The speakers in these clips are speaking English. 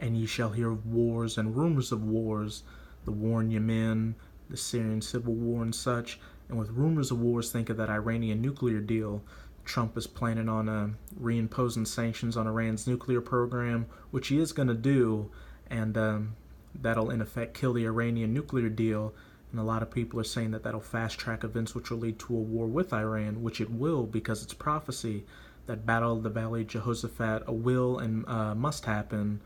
And ye shall hear of wars and rumors of wars, the war in Yemen, the Syrian civil war and such. And with rumors of wars, think of that Iranian nuclear deal. Trump is planning on reimposing sanctions on Iran's nuclear program, which he is going to do, and that'll in effect kill the Iranian nuclear deal. And a lot of people are saying that that'll fast track events which will lead to a war with Iran, which it will because it's prophecy. That Battle of the Valley of Jehoshaphat will and must happen.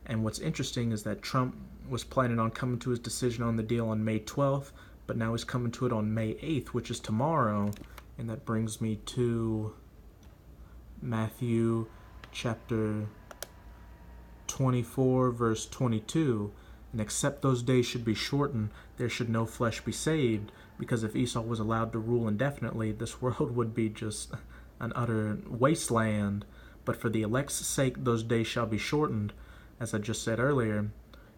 And what's interesting is that Trump was planning on coming to his decision on the deal on May 12th, but now he's coming to it on May 8th, which is tomorrow. And that brings me to Matthew chapter 24, verse 22. And except those days should be shortened, there should no flesh be saved. Because if Esau was allowed to rule indefinitely, this world would be just an utter wasteland. But for the elect's sake, those days shall be shortened. As I just said earlier,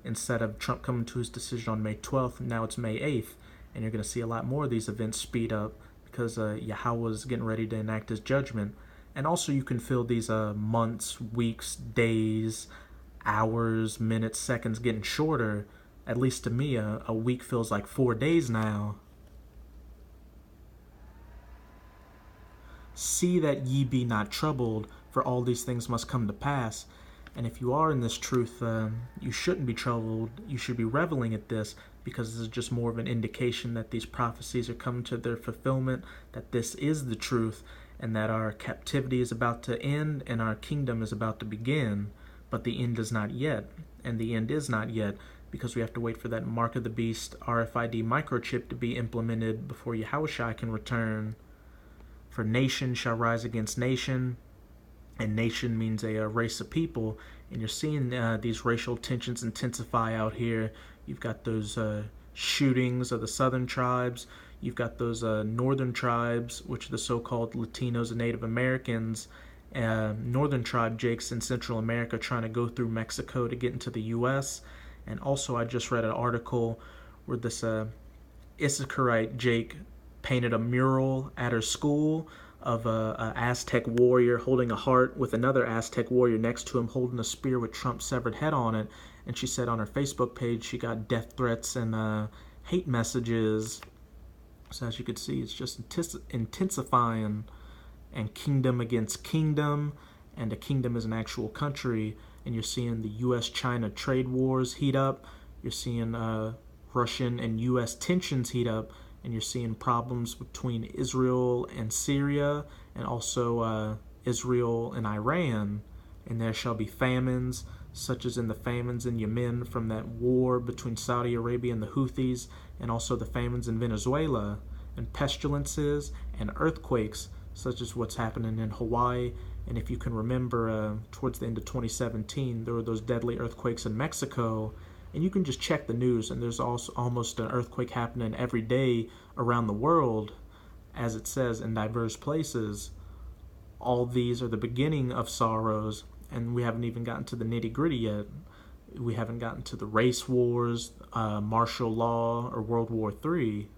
instead of Trump coming to his decision on May 12th, now it's May 8th. And you're going to see a lot more of these events speed up because Yahweh is getting ready to enact his judgment. And also you can feel these months, weeks, days, hours, minutes, seconds getting shorter. At least to me, a week feels like 4 days now. See that ye be not troubled, for all these things must come to pass. And if you are in this truth, you shouldn't be troubled. You should be reveling at this, because this is just more of an indication that these prophecies are coming to their fulfillment, that this is the truth, and that our captivity is about to end and our kingdom is about to begin. But the end is not yet, and the end is not yet, because we have to wait for that Mark of the Beast RFID microchip to be implemented before Yahushua can return. For nation shall rise against nation, and nation means a race of people, and you're seeing these racial tensions intensify out here. You've got those shootings of the southern tribes. You've got those northern tribes, which are the so-called Latinos and Native Americans. Northern tribe Jakes in Central America trying to go through Mexico to get into the U.S. And also I just read an article where this Issacharite Jake painted a mural at her school of a Aztec warrior holding a heart with another Aztec warrior next to him holding a spear with Trump's severed head on it. And she said on her Facebook page she got death threats and hate messages. So as you can see, it's just intensifying, and kingdom against kingdom, and a kingdom is an actual country. And you're seeing the U.S.-China trade wars heat up. You're seeing Russian and U.S. tensions heat up. And you're seeing problems between Israel and Syria, and also Israel and Iran. And there shall be famines, such as in the famines in Yemen from that war between Saudi Arabia and the Houthis, and also the famines in Venezuela, and pestilences and earthquakes, such as what's happening in Hawaii. And if you can remember, towards the end of 2017, there were those deadly earthquakes in Mexico. And you can just check the news, and there's also almost an earthquake happening every day around the world, as it says, in diverse places. All these are the beginning of sorrows, and we haven't even gotten to the nitty-gritty yet. We haven't gotten to the race wars, martial law, or World War III.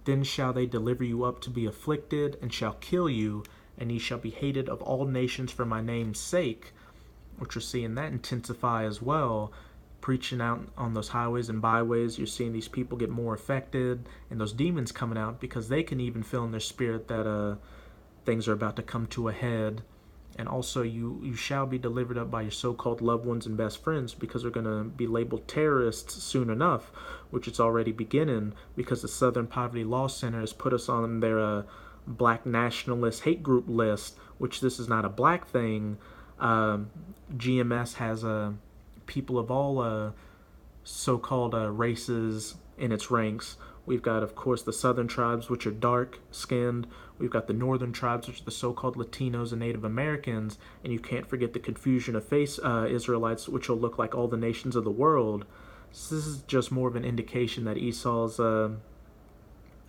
Then shall they deliver you up to be afflicted, and shall kill you, and ye shall be hated of all nations for my name's sake. Which we're seeing that intensify as well. Preaching out on those highways and byways, you're seeing these people get more affected, and those demons coming out, because they can even feel in their spirit that things are about to come to a head. And also you shall be delivered up by your so-called loved ones and best friends, because they're going to be labeled terrorists soon enough, which it's already beginning, because the Southern Poverty Law Center has put us on their black nationalist hate group list, which this is not a black thing. GMS has people of all so-called races in its ranks. We've got, of course, the southern tribes, which are dark-skinned. We've got the northern tribes, which are the so-called Latinos and Native Americans. And you can't forget the confusion of face Israelites, which will look like all the nations of the world. So this is just more of an indication that Esau's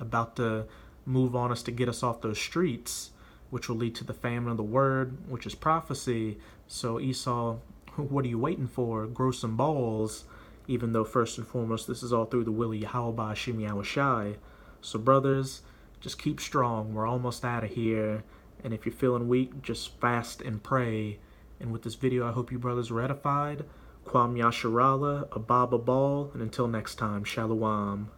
about to move on us to get us off those streets, which will lead to the famine of the word, which is prophecy. So Esau, what are you waiting for? Grow some balls. Even though first and foremost this is all through the will of Yahweh Ba'Hashem Yahushai. So brothers, just keep strong. We're almost out of here. And if you're feeling weak, just fast and pray. And with this video, I hope you brothers were edified. Kwam Yasharala, Ababa Ball, and until next time, Shalom.